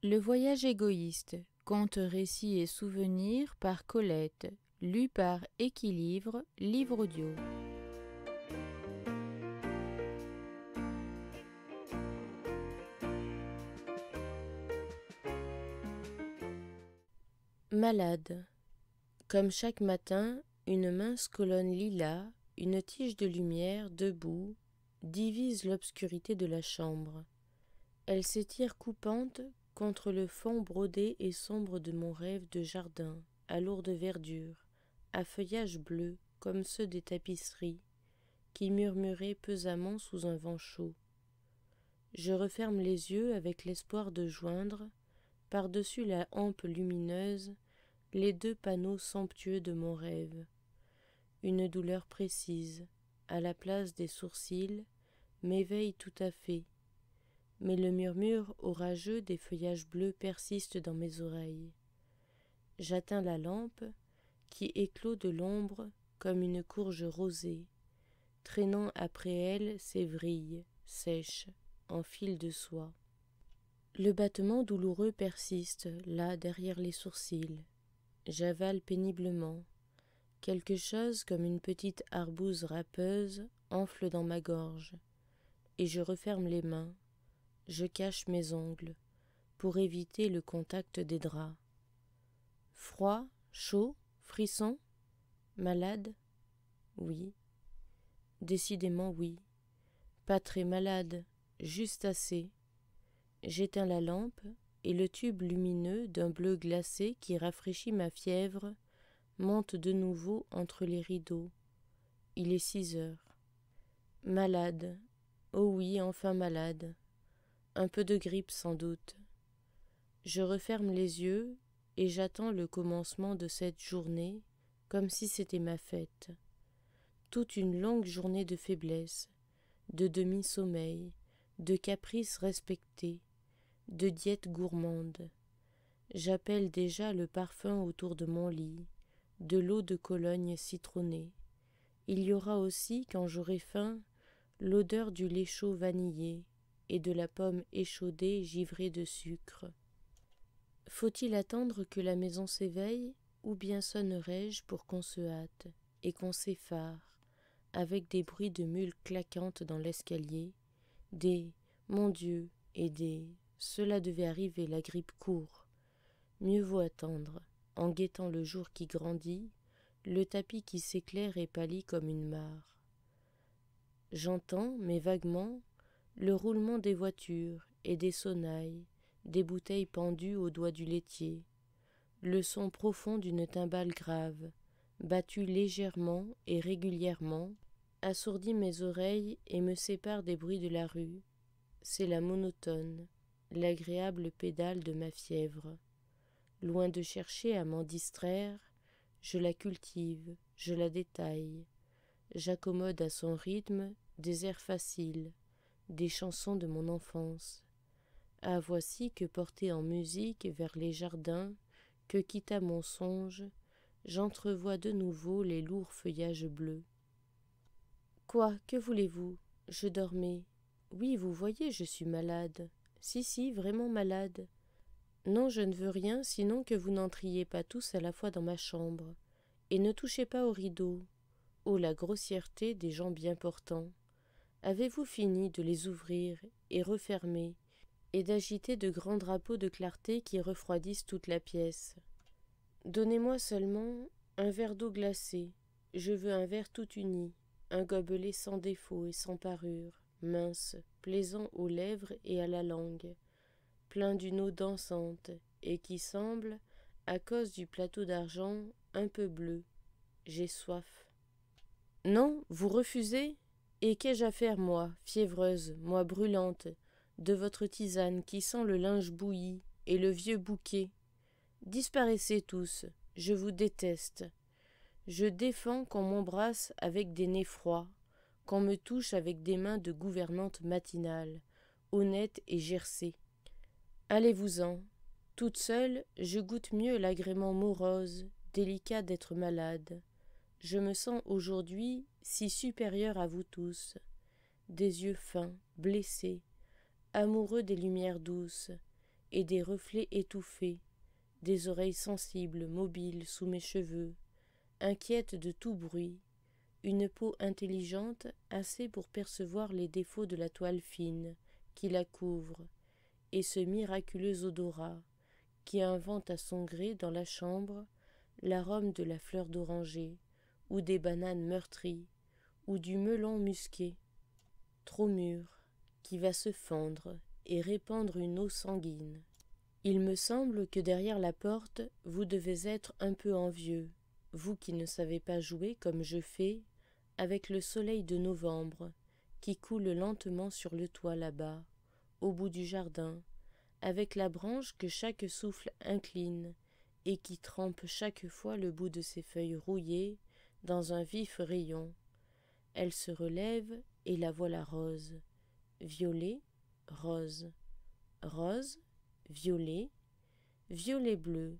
Le voyage égoïste, contes, récits et souvenirs par Colette, lu par Équilibre, livre audio. Malade. Comme chaque matin, une mince colonne lilas, une tige de lumière, debout, divise l'obscurité de la chambre. Elle s'étire coupante contre le fond brodé et sombre de mon rêve de jardin, à lourde verdure, à feuillage bleu comme ceux des tapisseries, qui murmuraient pesamment sous un vent chaud. Je referme les yeux avec l'espoir de joindre, par-dessus la hampe lumineuse, les deux panneaux somptueux de mon rêve. Une douleur précise, à la place des sourcils, m'éveille tout à fait, mais le murmure orageux des feuillages bleus persiste dans mes oreilles. J'atteins la lampe, qui éclot de l'ombre comme une courge rosée, traînant après elle ses vrilles, sèches, en fil de soie. Le battement douloureux persiste, là, derrière les sourcils. J'avale péniblement. Quelque chose comme une petite arbouse râpeuse enfle dans ma gorge, et je referme les mains. Je cache mes ongles, pour éviter le contact des draps. Froid, chaud, frisson, malade? Oui. Décidément oui. Pas très malade, juste assez. J'éteins la lampe, et le tube lumineux d'un bleu glacé qui rafraîchit ma fièvre monte de nouveau entre les rideaux. Il est 6 heures. Malade. Oh oui, enfin malade. Un peu de grippe sans doute. Je referme les yeux et j'attends le commencement de cette journée comme si c'était ma fête. Toute une longue journée de faiblesse, de demi-sommeil, de caprices respectés, de diète gourmande. J'appelle déjà le parfum autour de mon lit, de l'eau de Cologne citronnée. Il y aura aussi, quand j'aurai faim, l'odeur du lait chaud vanillé et de la pomme échaudée givrée de sucre. Faut-il attendre que la maison s'éveille, ou bien sonnerai-je pour qu'on se hâte et qu'on s'effare, avec des bruits de mules claquantes dans l'escalier, des « mon Dieu » et des « cela devait arriver, la grippe court ». Mieux vaut attendre, en guettant le jour qui grandit, le tapis qui s'éclaire et pâlit comme une mare. J'entends, mais vaguement, le roulement des voitures et des sonnailles, des bouteilles pendues au doigt du laitier, le son profond d'une timbale grave, battue légèrement et régulièrement, assourdit mes oreilles et me sépare des bruits de la rue. C'est la monotone, l'agréable pédale de ma fièvre. Loin de chercher à m'en distraire, je la cultive, je la détaille. J'accommode à son rythme des airs faciles, des chansons de mon enfance. Ah, voici que porté en musique vers les jardins, que quitta mon songe, j'entrevois de nouveau les lourds feuillages bleus. Quoi, que voulez-vous? Je dormais. Oui, vous voyez, je suis malade. Si, vraiment malade. Non, je ne veux rien, sinon que vous n'entriez pas tous à la fois dans ma chambre. Et ne touchez pas aux rideaux. Oh, la grossièreté des gens bien portants. Avez-vous fini de les ouvrir et refermer, et d'agiter de grands drapeaux de clarté qui refroidissent toute la pièce? Donnez-moi seulement un verre d'eau glacée. Je veux un verre tout uni, un gobelet sans défaut et sans parure, mince, plaisant aux lèvres et à la langue, plein d'une eau dansante, et qui semble, à cause du plateau d'argent, un peu bleu. J'ai soif. Non, vous refusez? Et qu'ai-je à faire, moi, fiévreuse, moi brûlante, de votre tisane qui sent le linge bouilli et le vieux bouquet? Disparaissez tous, je vous déteste. Je défends qu'on m'embrasse avec des nez froids, qu'on me touche avec des mains de gouvernante matinale, honnête et gercée. Allez-vous-en. Toute seule, je goûte mieux l'agrément morose, délicat d'être malade. Je me sens aujourd'hui si supérieure à vous tous, des yeux fins, blessés, amoureux des lumières douces, et des reflets étouffés, des oreilles sensibles, mobiles sous mes cheveux, inquiète de tout bruit, une peau intelligente assez pour percevoir les défauts de la toile fine qui la couvre, et ce miraculeux odorat qui invente à son gré dans la chambre l'arôme de la fleur d'oranger, ou des bananes meurtries, ou du melon musqué, trop mûr, qui va se fendre et répandre une eau sanguine. Il me semble que derrière la porte, vous devez être un peu envieux, vous qui ne savez pas jouer comme je fais, avec le soleil de novembre, qui coule lentement sur le toit là-bas, au bout du jardin, avec la branche que chaque souffle incline, et qui trempe chaque fois le bout de ses feuilles rouillées dans un vif rayon. Elle se relève, et la voilà rose, violet, rose, rose, violet, violet bleu,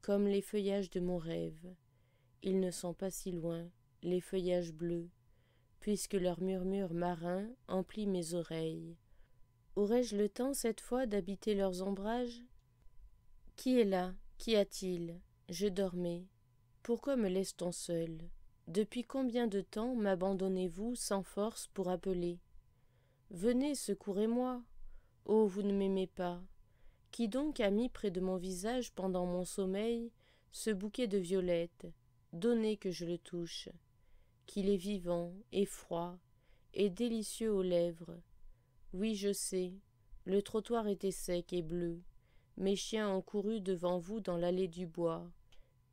comme les feuillages de mon rêve. Ils ne sont pas si loin, les feuillages bleus, puisque leur murmure marin emplit mes oreilles. Aurais-je le temps cette fois d'habiter leurs ombrages? Qui est là? Qu'y a-t-il? Je dormais. Pourquoi me laisse-t-on seul? Depuis combien de temps m'abandonnez-vous sans force pour appeler? Venez, secourez-moi. Oh, vous ne m'aimez pas. Qui donc a mis près de mon visage pendant mon sommeil ce bouquet de violettes? Donnez que je le touche. Qu'il est vivant et froid et délicieux aux lèvres. Oui, je sais, le trottoir était sec et bleu. Mes chiens ont couru devant vous dans l'allée du bois.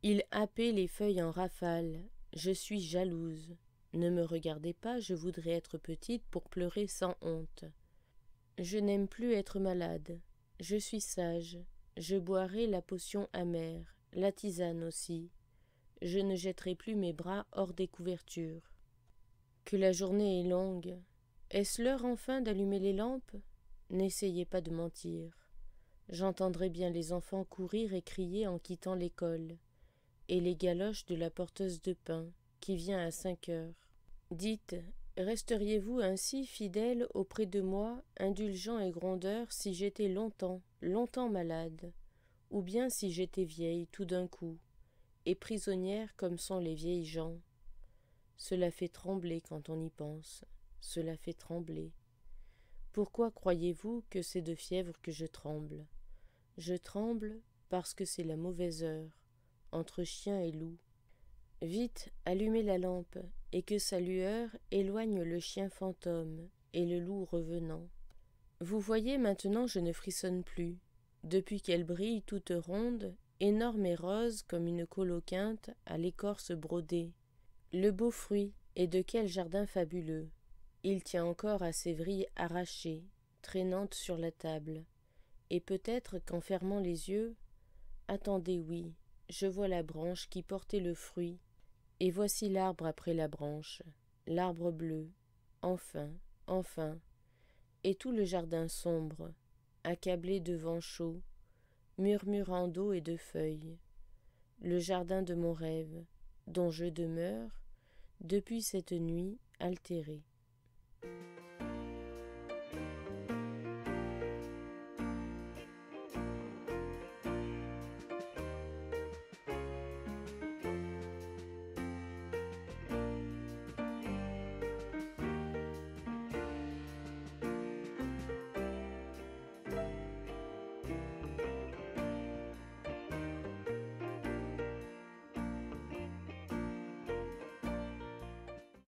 Ils happaient les feuilles en rafale. Je suis jalouse. Ne me regardez pas, je voudrais être petite pour pleurer sans honte. Je n'aime plus être malade. Je suis sage. Je boirai la potion amère, la tisane aussi. Je ne jetterai plus mes bras hors des couvertures. Que la journée est longue. Est-ce l'heure enfin d'allumer les lampes? N'essayez pas de mentir. J'entendrai bien les enfants courir et crier en quittant l'école, et les galoches de la porteuse de pain, qui vient à 5 heures. Dites, resteriez-vous ainsi fidèle auprès de moi, indulgent et grondeur, si j'étais longtemps, longtemps malade, ou bien si j'étais vieille tout d'un coup, et prisonnière comme sont les vieilles gens? Cela fait trembler quand on y pense, cela fait trembler. Pourquoi croyez-vous que c'est de fièvre que je tremble? Je tremble parce que c'est la mauvaise heure, entre chien et loup. Vite, allumez la lampe, et que sa lueur éloigne le chien fantôme et le loup revenant. Vous voyez, maintenant je ne frissonne plus, depuis qu'elle brille toute ronde, énorme et rose comme une coloquinte à l'écorce brodée. Le beau fruit, et de quel jardin fabuleux! Il tient encore à ses vrilles arrachées, traînantes sur la table. Et peut-être qu'en fermant les yeux, attendez, oui, je vois la branche qui portait le fruit, et voici l'arbre après la branche, l'arbre bleu, enfin, enfin, et tout le jardin sombre, accablé de vent chaud, murmurant d'eau et de feuilles, le jardin de mon rêve, dont je demeure, depuis cette nuit altérée.